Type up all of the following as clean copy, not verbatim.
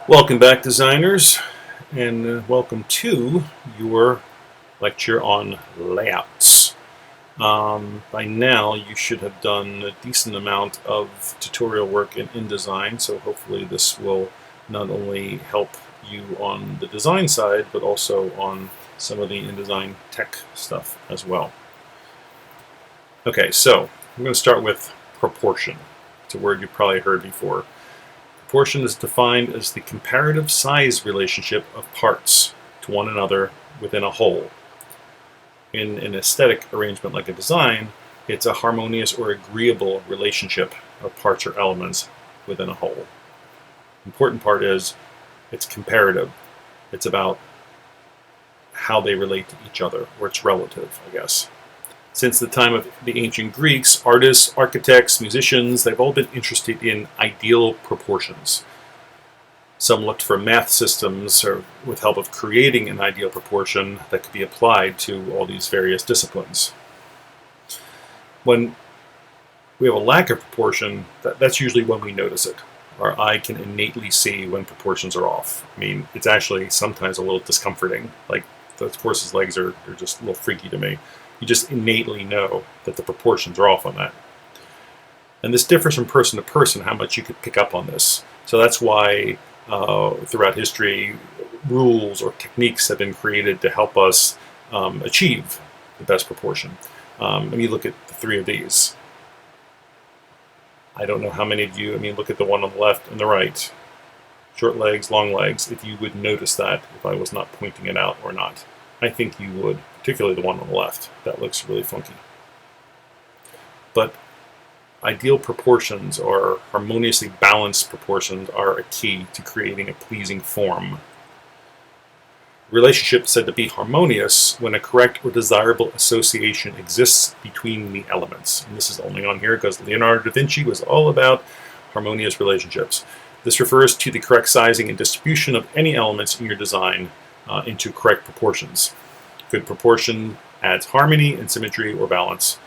Welcome back, designers, and welcome to your lecture on layouts. By now, you should have done a decent amount of tutorial work in InDesign, so hopefully this will not only help you on the design side, but also on some of the InDesign tech stuff as well. Okay, so I'm going to start with proportion. It's a word you've probably heard before. Proportion is defined as the comparative size relationship of parts to one another within a whole. In an aesthetic arrangement like a design, it's a harmonious or agreeable relationship of parts or elements within a whole. The important part is it's comparative. It's about how they relate to each other, or it's relative, I guess. Since the time of the ancient Greeks, artists, architects, musicians, they've all been interested in ideal proportions. Some looked for math systems or with help of creating an ideal proportion that could be applied to all these various disciplines. When we have a lack of proportion, that's usually when we notice it. Our eye can innately see when proportions are off. I mean, it's actually sometimes a little discomforting. Like the horse's legs are just a little freaky to me. You just innately know that the proportions are off on that. And this differs from person to person, how much you could pick up on this. So that's why throughout history, rules or techniques have been created to help us achieve the best proportion. Let me look at the three of these. I don't know how many of you, look at the one on the left and the right. Short legs, long legs, if you would notice that if I was not pointing it out or not. I think you would, particularly the one on the left. That looks really funky. But ideal proportions or harmoniously balanced proportions are a key to creating a pleasing form. Relationship is said to be harmonious when a correct or desirable association exists between the elements. And this is only on here because Leonardo da Vinci was all about harmonious relationships. This refers to the correct sizing and distribution of any elements in your design into correct proportions. Good proportion adds harmony and symmetry or balance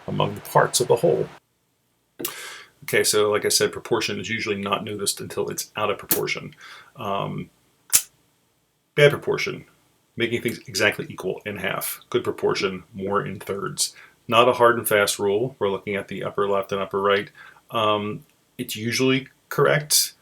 among the parts of the whole. Okay, so like I said, proportion is usually not noticed until it's out of proportion. Bad proportion, making things exactly equal in half. Good proportion, more in thirds. Not a hard and fast rule. We're looking at the upper left and upper right. It's usually correct.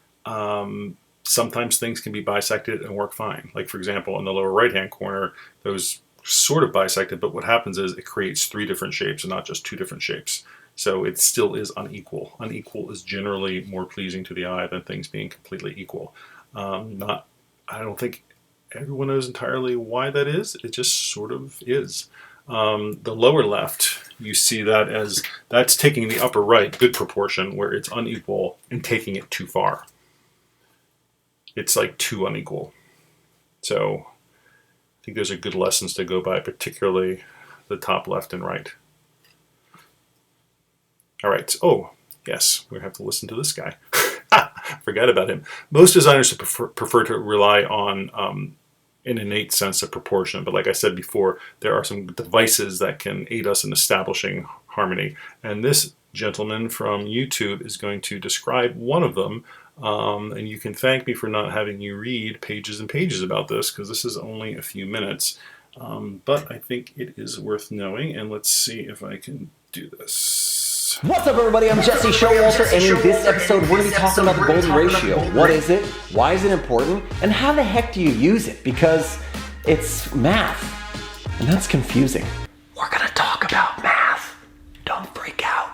Sometimes things can be bisected and work fine. Like for example, in the lower right-hand corner, those sort of bisected, but what happens is it creates three different shapes and not just two different shapes. So it still is unequal. Unequal is generally more pleasing to the eye than things being completely equal. I don't think everyone knows entirely why that is. It just sort of is. The lower left, you see that as that's taking the upper right, good proportion, where it's unequal and taking it too far. It's like too unequal. So I think those are good lessons to go by, particularly the top left and right. All right. Oh, yes, we have to listen to this guy. Forgot about him. Most designers prefer to rely on an innate sense of proportion. But like I said before, there are some devices that can aid us in establishing harmony. And this gentleman from YouTube is going to describe one of them. And you can thank me for not having you read pages and pages about this, because this is only a few minutes. But I think it is worth knowing. And let's see if I can do this. What's up, everybody? I'm Jesse Showalter, and in this episode, we're going to be talking about the golden ratio. What is it? Why is it important? And how the heck do you use it? Because it's math, and that's confusing. We're going to talk about math. Don't freak out.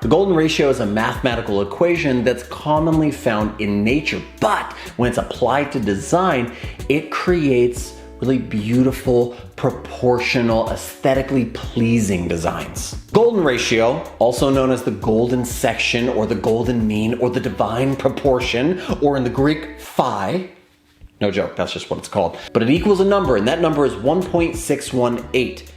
The golden ratio is a mathematical equation that's commonly found in nature, but when it's applied to design, it creates really beautiful, proportional, aesthetically pleasing designs. Golden ratio, also known as the golden section or the golden mean or the divine proportion, or in the Greek phi, no joke, that's just what it's called, but it equals a number, and that number is 1.618.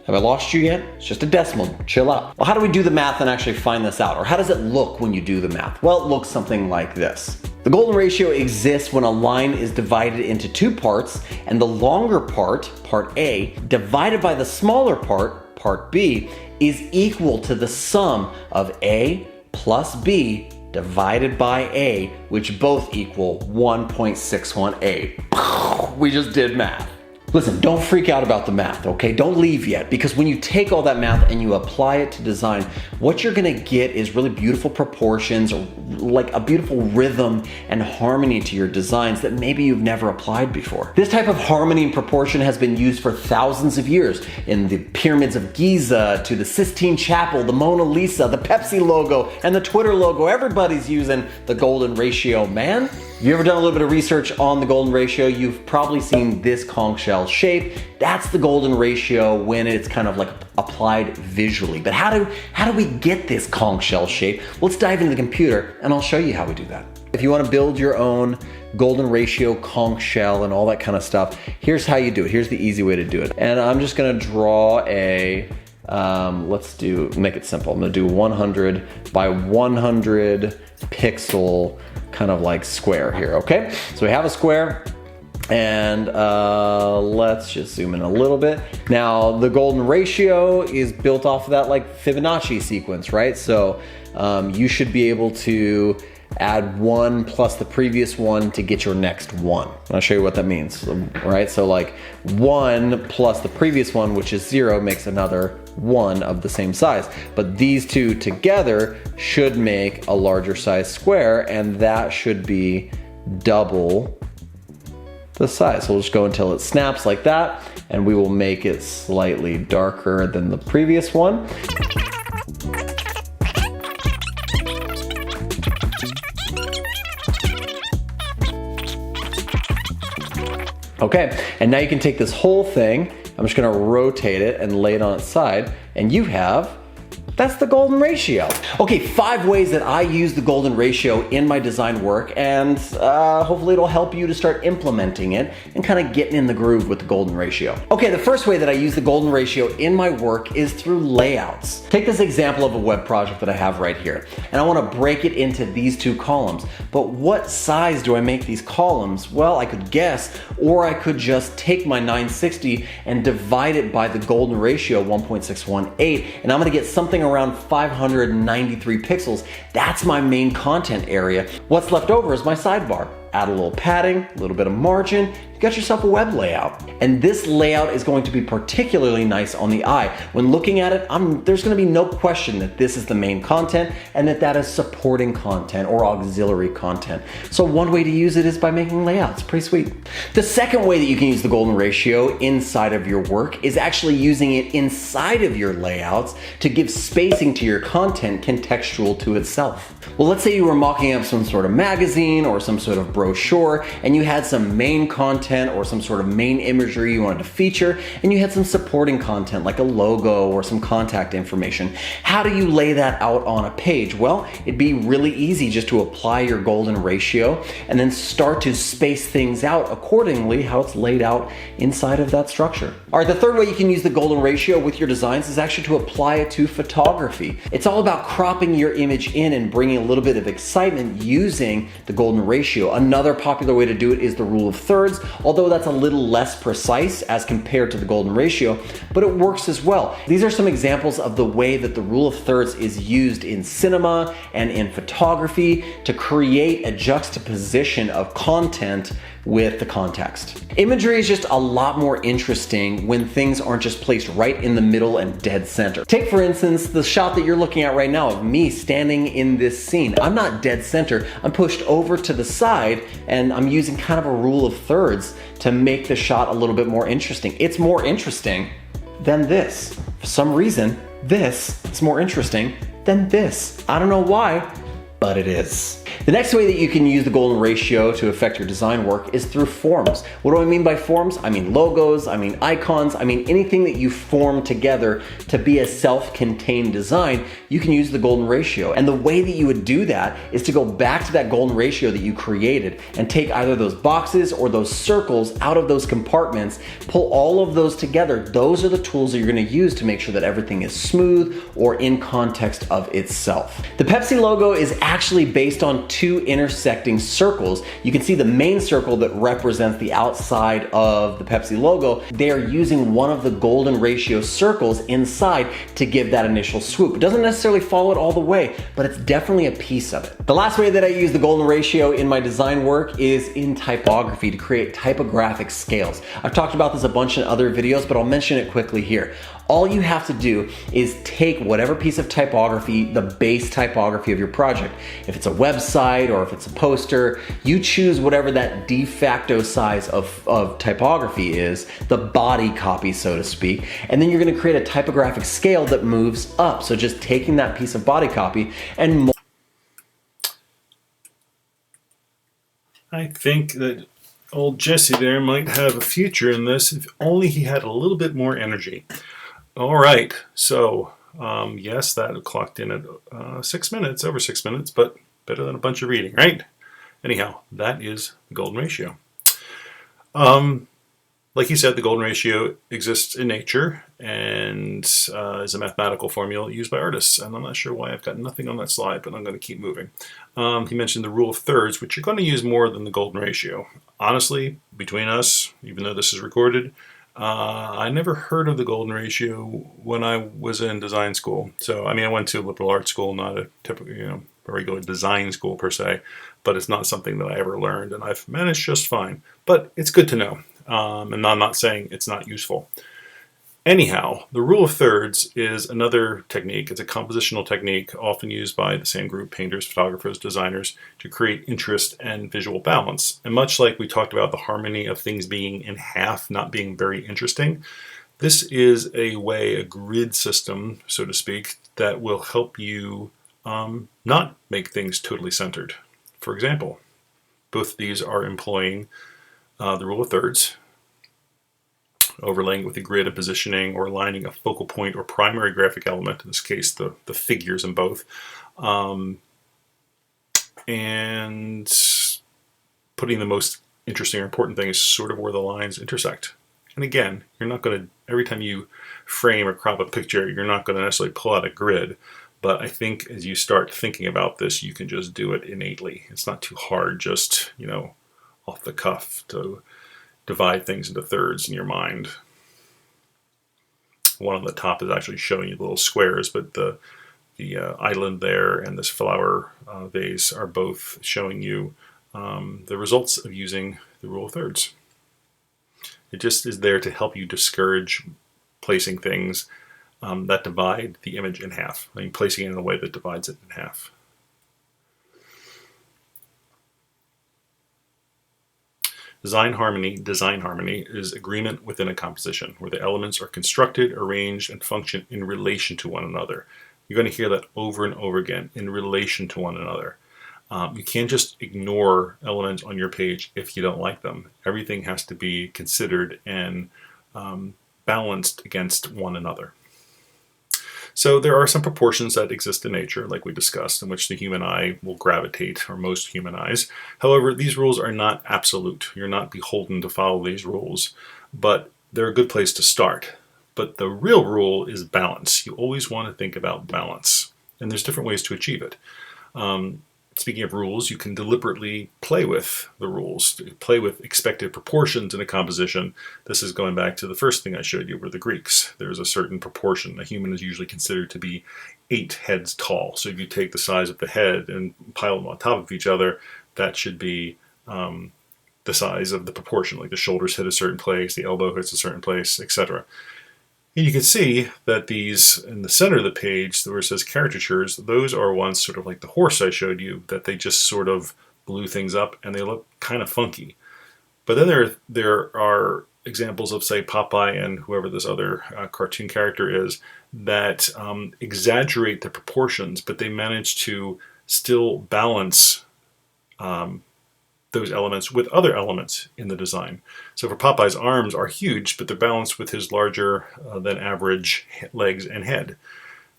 Have I lost you yet? It's just a decimal, chill out. Well, how do we do the math and actually find this out? Or how does it look when you do the math? Well, it looks something like this. The golden ratio exists when a line is divided into two parts, and the longer part, part A, divided by the smaller part, part B, is equal to the sum of A plus B divided by A, which both equal 1.618. We just did math. Listen, don't freak out about the math, okay? Don't leave yet, because when you take all that math and you apply it to design, what you're gonna get is really beautiful proportions, like a beautiful rhythm and harmony to your designs that maybe you've never applied before. This type of harmony and proportion has been used for thousands of years in the pyramids of Giza, to the Sistine Chapel, the Mona Lisa, the Pepsi logo, and the Twitter logo. Everybody's using the golden ratio, man. If you've ever done a little bit of research on the golden ratio, you've probably seen this conch shell shape. That's the golden ratio when it's kind of like applied visually. But how do we get this conch shell shape? Let's dive into the computer and I'll show you how we do that. If you want to build your own golden ratio conch shell and all that kind of stuff, here's how you do it. Here's the easy way to do it. And I'm just gonna draw a, make it simple. I'm gonna do 100 by 100 pixel kind of like square here, okay? So we have a square, and let's just zoom in a little bit. Now, the golden ratio is built off of that like Fibonacci sequence, right? So you should be able to add 1 plus the previous one to get your next 1. I'll show you what that means, right? So like 1 plus the previous one, which is 0, makes another 1 of the same size. But these two together should make a larger size square, and that should be double the size. So we'll just go until it snaps like that, and we will make it slightly darker than the previous one. Okay, and now you can take this whole thing, I'm just gonna rotate it and lay it on its side, and you have, that's the golden ratio. Okay, 5 ways that I use the golden ratio in my design work, and hopefully it'll help you to start implementing it and kind of getting in the groove with the golden ratio. Okay, the first way that I use the golden ratio in my work is through layouts. Take this example of a web project that I have right here, and I want to break it into these 2 columns. But what size do I make these columns? Well, I could guess, or I could just take my 960 and divide it by the golden ratio, 1.618, and I'm gonna get something around 593 pixels. That's my main content area. What's left over is my sidebar. Add a little padding, a little bit of margin, you got yourself a web layout. And this layout is going to be particularly nice on the eye. When looking at it, there's gonna be no question that this is the main content and that is supporting content or auxiliary content. So one way to use it is by making layouts, pretty sweet. The second way that you can use the golden ratio inside of your work is actually using it inside of your layouts to give spacing to your content contextual to itself. Well, let's say you were mocking up some sort of magazine or some sort of brochure, and you had some main content or some sort of main imagery you wanted to feature, and you had some supporting content like a logo or some contact information. How do you lay that out on a page? Well, it'd be really easy just to apply your golden ratio and then start to space things out accordingly how it's laid out inside of that structure. All right, the third way you can use the golden ratio with your designs is actually to apply it to photography. It's all about cropping your image in and bringing a little bit of excitement using the golden ratio. Another popular way to do it is the rule of thirds, although that's a little less precise as compared to the golden ratio, but it works as well. These are some examples of the way that the rule of thirds is used in cinema and in photography to create a juxtaposition of content with the context. Imagery is just a lot more interesting when things aren't just placed right in the middle and dead center. Take for instance the shot that you're looking at right now of me standing in this scene. I'm not dead center, I'm pushed over to the side, and I'm using kind of a rule of thirds to make the shot a little bit more interesting. It's more interesting than this. For some reason, this is more interesting than this. I don't know why, but it is. The next way that you can use the golden ratio to affect your design work is through forms. What do I mean by forms? I mean logos, I mean icons, I mean anything that you form together to be a self-contained design, you can use the golden ratio. And the way that you would do that is to go back to that golden ratio that you created and take either those boxes or those circles out of those compartments, pull all of those together. Those are the tools that you're gonna use to make sure that everything is smooth or in context of itself. The Pepsi logo is actually based on two intersecting circles. You can see the main circle that represents the outside of the Pepsi logo. They are using one of the golden ratio circles inside to give that initial swoop. It doesn't necessarily follow it all the way, but it's definitely a piece of it. The last way that I use the golden ratio in my design work is in typography to create typographic scales. I've talked about this a bunch in other videos, but I'll mention it quickly here. All you have to do is take whatever piece of typography, the base typography of your project. If it's a website or if it's a poster, you choose whatever that de facto size of typography is, the body copy, so to speak, and then you're gonna create a typographic scale that moves up. So just taking that piece of body copy and I think that old Jesse there might have a future in this if only he had a little bit more energy. All right, so yes, that clocked in at 6 minutes, over 6 minutes, but better than a bunch of reading, right? Anyhow, that is the golden ratio. Like you said, the golden ratio exists in nature and is a mathematical formula used by artists. And I'm not sure why I've got nothing on that slide, but I'm going to keep moving. He mentioned the rule of thirds, which you're going to use more than the golden ratio. Honestly, between us, even though this is recorded, I never heard of the golden ratio when I was in design school. So, I mean, I went to a liberal arts school, not a typical, a regular design school per se, but it's not something that I ever learned, and I've managed just fine. But it's good to know. And I'm not saying it's not useful. Anyhow, the rule of thirds is another technique. It's a compositional technique often used by the same group, painters, photographers, designers, to create interest and visual balance. And much like we talked about the harmony of things being in half, not being very interesting, this is a way, a grid system, so to speak, that will help you not make things totally centered. For example, both of these are employing the rule of thirds, overlaying it with a grid and positioning or aligning a focal point or primary graphic element, in this case the figures in both, and putting the most interesting or important thing is sort of where the lines intersect. And again, you're not going to, every time you frame or crop a picture, you're not going to necessarily pull out a grid, but I think as you start thinking about this, you can just do it innately. It's not too hard, just, off the cuff to divide things into thirds in your mind. One on the top is actually showing you little squares, but the island there and this flower vase are both showing you the results of using the rule of thirds. It just is there to help you discourage placing things that divide the image in half. I mean, placing it in a way that divides it in half. Design harmony is agreement within a composition where the elements are constructed, arranged, and function in relation to one another. You're going to hear that over and over again, in relation to one another. You can't just ignore elements on your page if you don't like them. Everything has to be considered and balanced against one another. So there are some proportions that exist in nature, like we discussed, in which the human eye will gravitate, or most human eyes. However, these rules are not absolute. You're not beholden to follow these rules, but they're a good place to start. But the real rule is balance. You always want to think about balance, and there's different ways to achieve it. Speaking of rules, you can deliberately play with the rules, play with expected proportions in a composition. This is going back to the first thing I showed you, were the Greeks. There's a certain proportion. A human is usually considered to be 8 heads tall. So if you take the size of the head and pile them on top of each other, that should be the size of the proportion. Like the shoulders hit a certain place, the elbow hits a certain place, etc. And you can see that these, in the center of the page, where it says caricatures, those are ones sort of like the horse I showed you, that they just sort of blew things up and they look kind of funky. But then there are examples of, say, Popeye and whoever this other cartoon character is, that exaggerate the proportions, but they manage to still balance those elements with other elements in the design. So for Popeye's arms are huge, but they're balanced with his larger than average legs and head.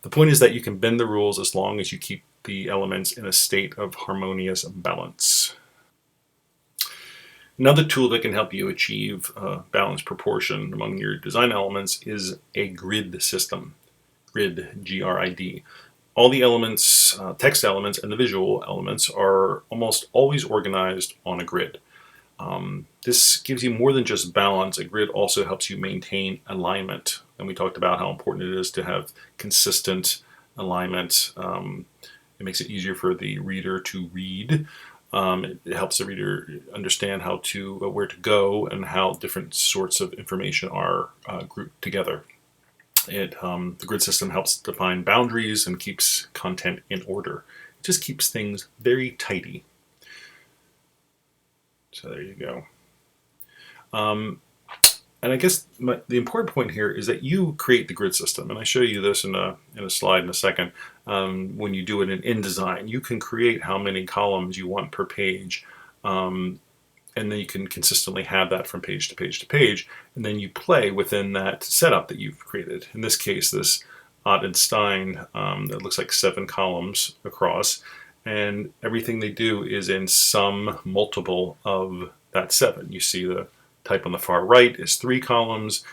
The point is that you can bend the rules as long as you keep the elements in a state of harmonious balance. Another tool that can help you achieve balanced proportion among your design elements is a grid system. Grid, G-R-I-D. all the elements, text elements and the visual elements are almost always organized on a grid. This gives you more than just balance. A grid also helps you maintain alignment. And we talked about how important it is to have consistent alignment. It makes it easier for the reader to read. It helps the reader understand how to where to go and how different sorts of information are grouped together. The grid system helps define boundaries and keeps content in order. It just keeps things very tidy. So there you go. And I guess the important point here is that you create the grid system, and I show you this in a slide in a second. When you do it in InDesign, you can create how many columns you want per page, and then you can consistently have that from page to page to page, and then you play within that setup that you've created. In this case, this Ott and Stein that looks like 7 columns across, and everything they do is in some multiple of that 7. You see the type on the far right is 3 columns.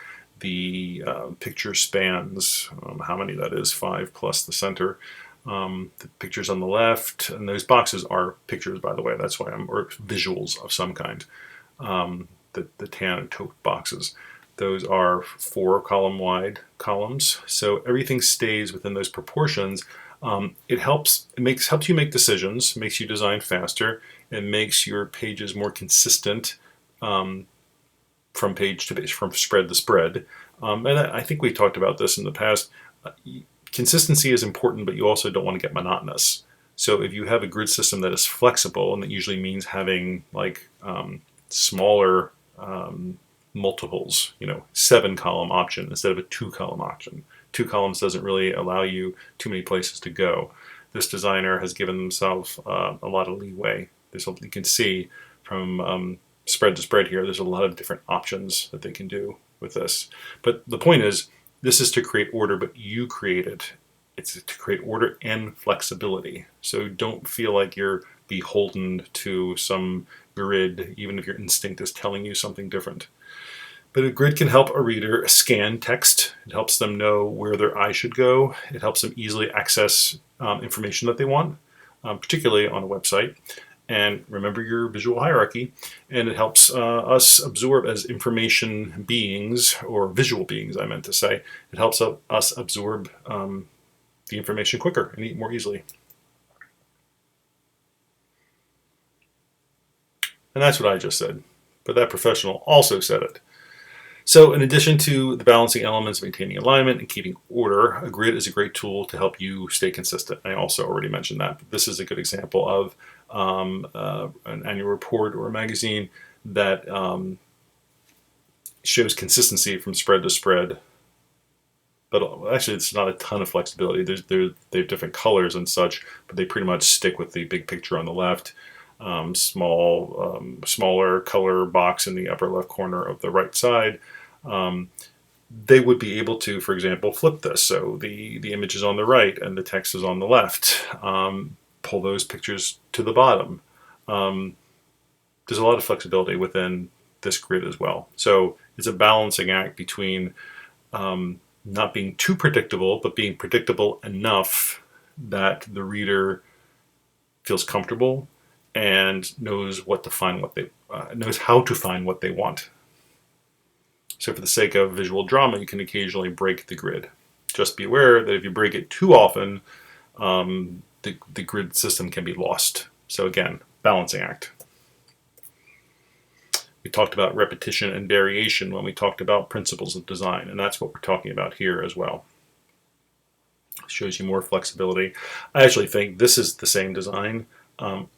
The picture spans how many that is, 5 plus the center. The pictures on the left, and those boxes are pictures, by the way. That's why or visuals of some kind. The tan and taupe boxes. Those are 4 column wide columns. So everything stays within those proportions. It helps you make decisions, makes you design faster, and makes your pages more consistent from page to page, from spread to spread. And I think we talked about this in the past. Consistency is important, but you also don't want to get monotonous. So if you have a grid system that is flexible, and that usually means having like smaller multiples, 7 column option instead of a 2 column option. 2 columns doesn't really allow you too many places to go. This designer has given themselves a lot of leeway. There's something you can see from spread to spread here. There's a lot of different options that they can do with this. But the point is, this is to create order, but you create it. It's to create order and flexibility. So don't feel like you're beholden to some grid, even if your instinct is telling you something different. But a grid can help a reader scan text. It helps them know where their eye should go. It helps them easily access information that they want, particularly on a website. And remember your visual hierarchy. And it helps us absorb as information beings, or visual beings, I meant to say. It helps us absorb the information quicker and more easily. And that's what I just said. But that professional also said it. So in addition to the balancing elements, maintaining alignment, and keeping order, a grid is a great tool to help you stay consistent. I also already mentioned that. But this is a good example of an annual report or a magazine that shows consistency from spread to spread. But actually, it's not a ton of flexibility. They have different colors and such, but they pretty much stick with the big picture on the left. Smaller color box in the upper left corner of the right side. They would be able to, for example, flip this. So the image is on the right and the text is on the left. Pull those pictures to the bottom. There's a lot of flexibility within this grid as well. So it's a balancing act between not being too predictable, but being predictable enough that the reader feels comfortable and knows how to find what they want. So for the sake of visual drama, you can occasionally break the grid. Just be aware that if you break it too often, the grid system can be lost. So again, balancing act. We talked about repetition and variation when we talked about principles of design, and that's what we're talking about here as well. It shows you more flexibility. I actually think this is the same design.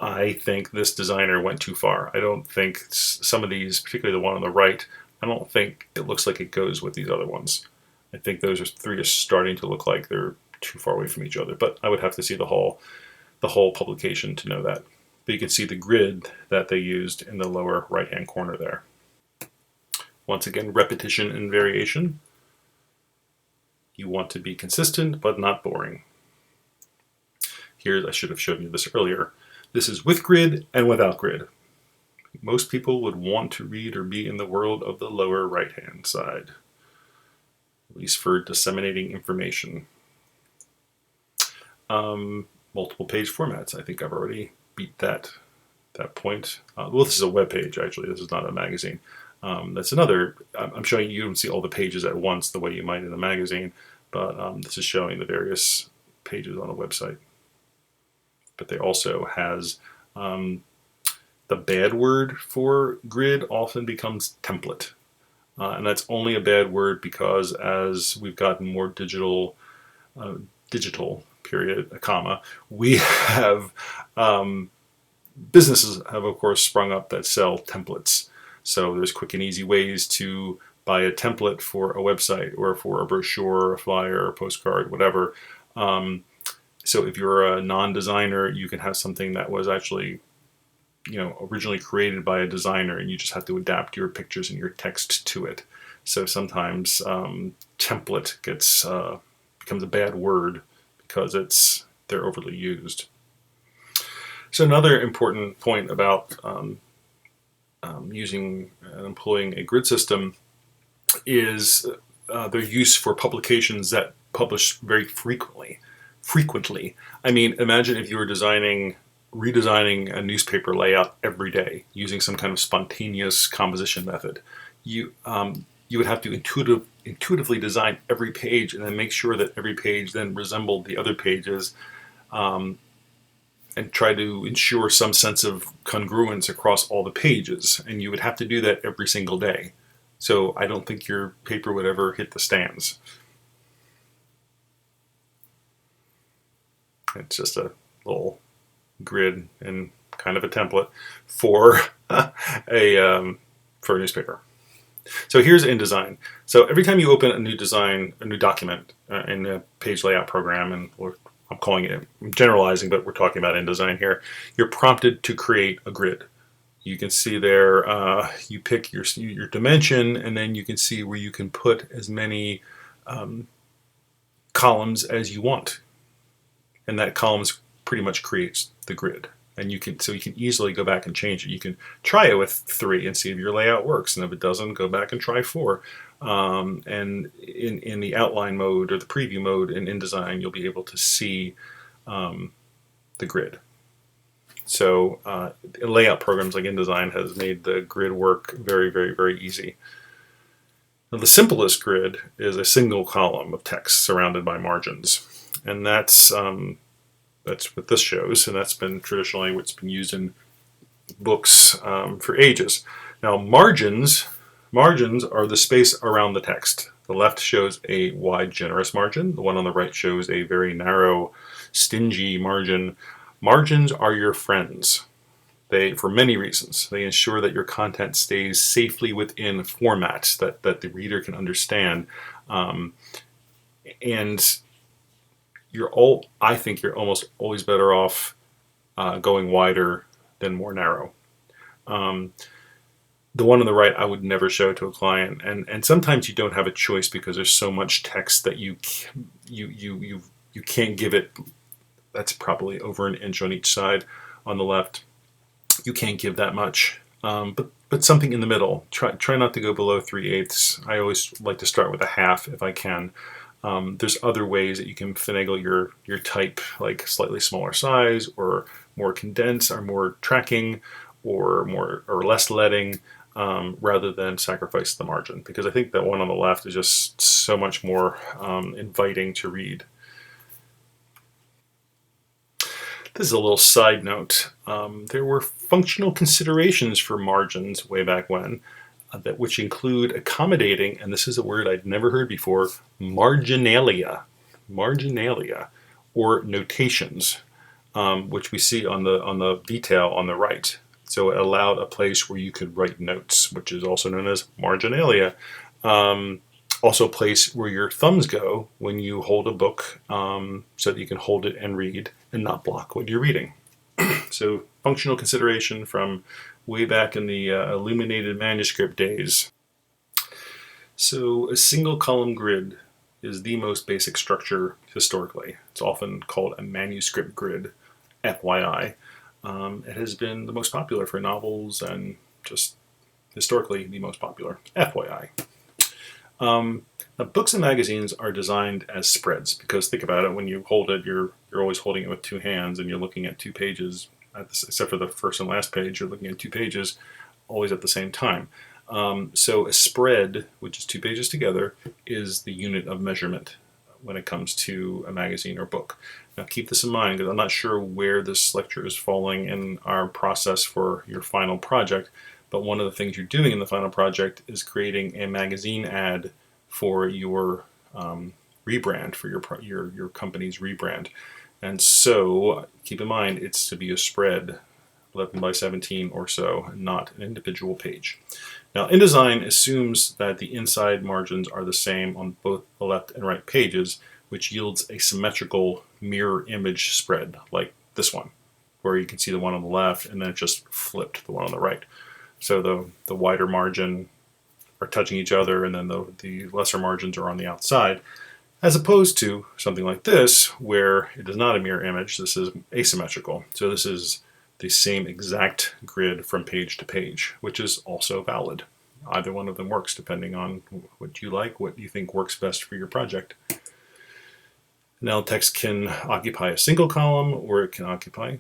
I think this designer went too far. I don't think some of these, particularly the one on the right, I don't think it looks like it goes with these other ones. I think those 3 are starting to look like they're too far away from each other, but I would have to see the whole publication to know that. But you can see the grid that they used in the lower right-hand corner there. Once again, repetition and variation. You want to be consistent, but not boring. Here, I should have shown you this earlier. This is with grid and without grid. Most people would want to read or be in the world of the lower right-hand side, at least for disseminating information. multiple page formats. I think I've already beat that point. Well, this is a web page, actually. This is not a magazine. That's another. I'm showing you don't see all the pages at once the way you might in a magazine, but this is showing the various pages on a website. But they also has the bad word for grid often becomes template. And that's only a bad word because as we've gotten more digital, period, a comma, we have businesses have of course sprung up that sell templates. So there's quick and easy ways to buy a template for a website or for a brochure, a flyer, a postcard, whatever. So if you're a non-designer, you can have something that was actually originally created by a designer, and you just have to adapt your pictures and your text to it. So sometimes template becomes a bad word because they're overly used. So another important point about using and employing a grid system is their use for publications that publish very frequently. I mean, imagine if you were redesigning a newspaper layout every day using some kind of spontaneous composition method. You would have to intuitively design every page and then make sure that every page then resembled the other pages, and try to ensure some sense of congruence across all the pages. And you would have to do that every single day. So I don't think your paper would ever hit the stands. It's just a little grid and kind of a template for a newspaper. So here's InDesign. So every time you open a new document in a page layout program, and I'm generalizing, but we're talking about InDesign here, you're prompted to create a grid. You can see there, you pick your dimension, and then you can see where you can put as many columns as you want. And that columns pretty much creates the grid. And you can easily go back and change it. You can try it with 3 and see if your layout works. And if it doesn't, go back and try 4. And in the outline mode or the preview mode in InDesign, you'll be able to see the grid. So layout programs like InDesign has made the grid work very, very, very easy. Now, the simplest grid is a single column of text surrounded by margins. And that's what this shows, and that's been traditionally what's been used in books for ages. Now, margins are the space around the text. The left shows a wide, generous margin. The one on the right shows a very narrow, stingy margin. Margins are your friends. For many reasons, they ensure that your content stays safely within formats that the reader can understand, and I think you're almost always better off going wider than more narrow. The one on the right I would never show to a client, and sometimes you don't have a choice because there's so much text that you can't give it. That's probably over an inch on each side. On the left, you can't give that much, but something in the middle. Try not to go below 3/8. I always like to start with a half if I can. There's other ways that you can finagle your type, like slightly smaller size, or more condense, or more tracking, or less leading, rather than sacrifice the margin. Because I think that one on the left is just so much more inviting to read. This is a little side note. There were functional considerations for margins way back when, which include accommodating, and this is a word I'd never heard before, marginalia, or notations, which we see on the detail on the right. So it allowed a place where you could write notes, which is also known as marginalia. Also a place where your thumbs go when you hold a book, so that you can hold it and read and not block what you're reading. So functional consideration from way back in the illuminated manuscript days. So a single column grid is the most basic structure historically. It's often called a manuscript grid, FYI. It has been the most popular for novels and just historically the most popular, FYI. Now, books and magazines are designed as spreads because think about it: when you hold it, you're always holding it with two hands, and you're looking at two pages. Except for the first and last page, you're looking at two pages, always at the same time. So a spread, which is two pages together, is the unit of measurement when it comes to a magazine or book. Now keep this in mind because I'm not sure where this lecture is falling in our process for your final project, but one of the things you're doing in the final project is creating a magazine ad for your rebrand, for your company's rebrand. And so keep in mind it's to be a spread, 11 by 17 or so, not an individual page. Now, InDesign assumes that the inside margins are the same on both the left and right pages, which yields a symmetrical mirror image spread like this one, where you can see the one on the left and then it just flipped the one on the right. So the wider margin are touching each other and then the lesser margins are on the outside, as opposed to something like this where it is not a mirror image. This is asymmetrical. So this is the same exact grid from page to page, which is also valid. Either one of them works depending on what you like, what you think works best for your project. Now text can occupy a single column or it can occupy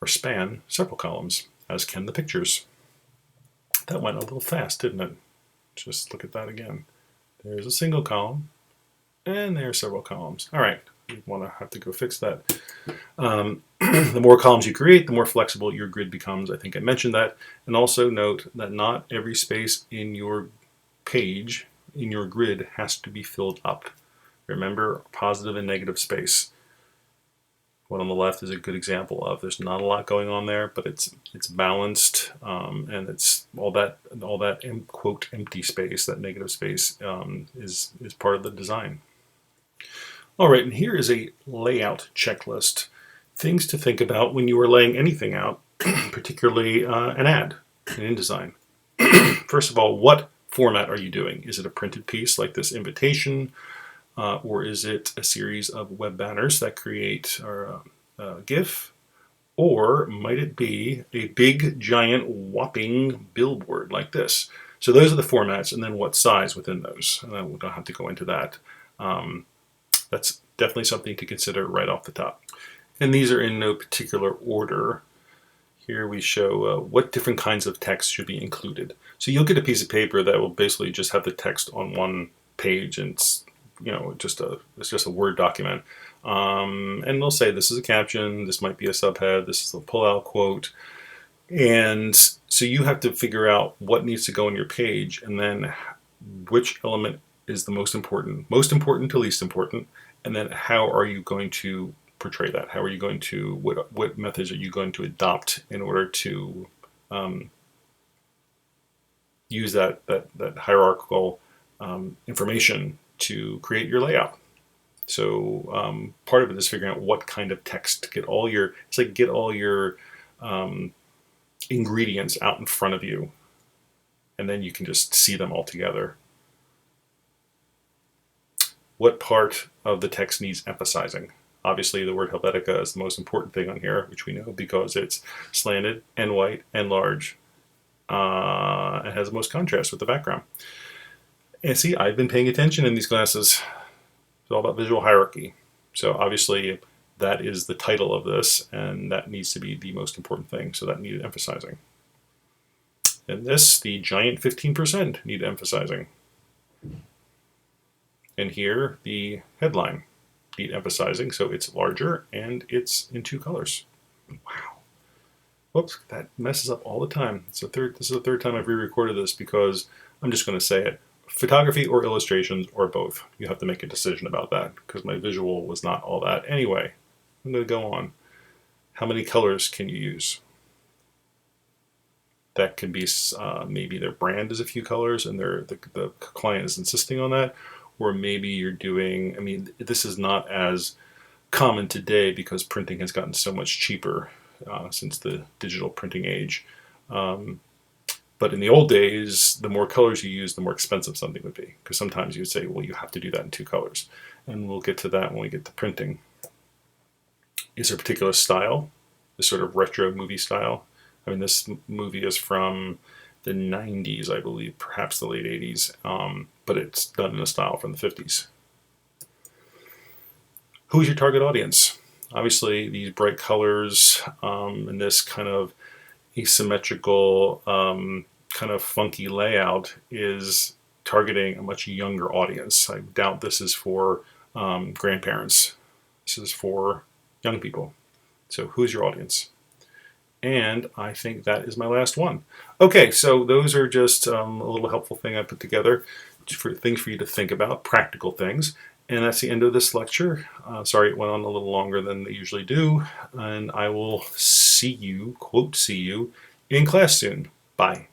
or span several columns, as can the pictures. That went a little fast, didn't it? Just look at that again. There's a single column and there are several columns. All right, we want to have to go fix that. The more columns you create, the more flexible your grid becomes. I think I mentioned that. And also note that not every space in your page, in your grid, has to be filled up. Remember, positive and negative space. One on the left is a good example of there's not a lot going on there, but it's balanced, and it's all that quote empty space, that negative space, is part of the design. All right, and here is a layout checklist. Things to think about when you are laying anything out, particularly an ad in InDesign. First of all, what format are you doing? Is it a printed piece like this invitation, or is it a series of web banners that create a GIF? Or might it be a big, giant, whopping billboard like this? So those are the formats, and then what size within those. And we don't have to go into that. That's definitely something to consider right off the top. And these are in no particular order. Here we show what different kinds of text should be included. So you'll get a piece of paper that will basically just have the text on one page, and it's just a Word document. And they'll say this is a caption, this might be a subhead, this is a pull-out quote. And so you have to figure out what needs to go on your page, and then which element is the most important to least important, and then how are you going to portray that? How are you going to, what methods are you going to adopt in order to use that hierarchical information to create your layout? So part of it is figuring out what kind of text to get all your, it's like get all your ingredients out in front of you, and then you can just see them all together. What part of the text needs emphasizing? Obviously, the word Helvetica is the most important thing on here, which we know because it's slanted and white and large, and has the most contrast with the background. And see, I've been paying attention in these classes. It's all about visual hierarchy. So obviously, that is the title of this, and that needs to be the most important thing. So that needed emphasizing. And this, the giant 15%, need emphasizing. And here, the headline need emphasizing, so it's larger and it's in two colors. Wow. Whoops, that messes up all the time. This is the third time I've re-recorded this because I'm just going to say it. Photography or illustrations or both. You have to make a decision about that because my visual was not all that. Anyway, I'm going to go on. How many colors can you use? That could be maybe their brand is a few colors and the client is insisting on that. Or maybe you're doing, I mean, this is not as common today because printing has gotten so much cheaper since the digital printing age. But in the old days, the more colors you use, the more expensive something would be. Because sometimes you would say, well, you have to do that in two colors. And we'll get to that when we get to printing. Is there a particular style? This sort of retro movie style? I mean, this movie is from the 90s, I believe, perhaps the late 80s. but it's done in a style from the 50s. Who's your target audience? Obviously, these bright colors and this kind of asymmetrical, kind of funky layout is targeting a much younger audience. I doubt this is for grandparents. This is for young people. So who's your audience? And I think that is my last one. Okay, so those are just a little helpful thing I put together for things for you to think about, practical things. And that's the end of this lecture. Sorry it went on a little longer than they usually do. And I will see you, quote, see you in class soon. Bye.